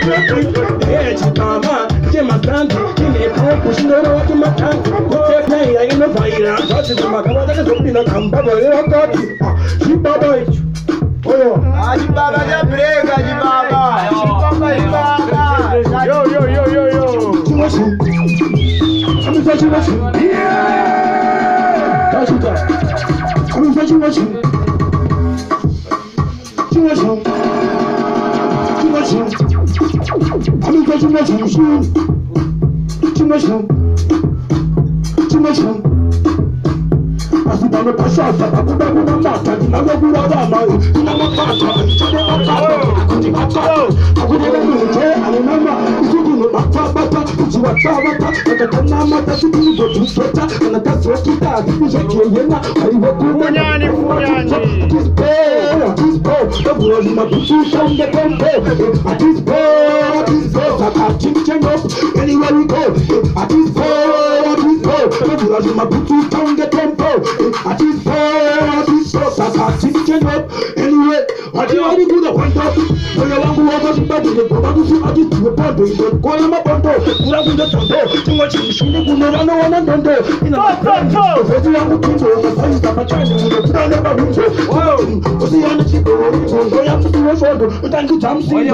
Hey, Chitama, Jimatanti, Jimmy, Pushino, Jimatanti, Kotea, in the fire, such as my mother, in a camper, Chipaba. Ajibaba ya brega, Ajibaba. Ajibaba. Yo. Asibano pasasa, bakubakuna mata, dinamogura wama, dinamapata, dinamapata, akudega mute, alinama, isugunu matabata, uchiwatabata, nakatanamata, tukunubo tutota, anakasokita, nishakiyena, Funyani. Everyone my boots on the combo. At this ball, I change up anywhere we go. At this ball, everyone my boots on the combo. At this ball, I change up anyway. What you want to do the window? When you want to walk on the body, you go to see at the body. You go on my bundle, you have the bundle. Too much in the you know, no bundle. In a bundle, if you want to do the face of a child, you don't never win. What's the energy? Go up to the world, but I'm good. I'm seeing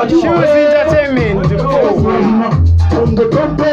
Choose entertainment. from the combo.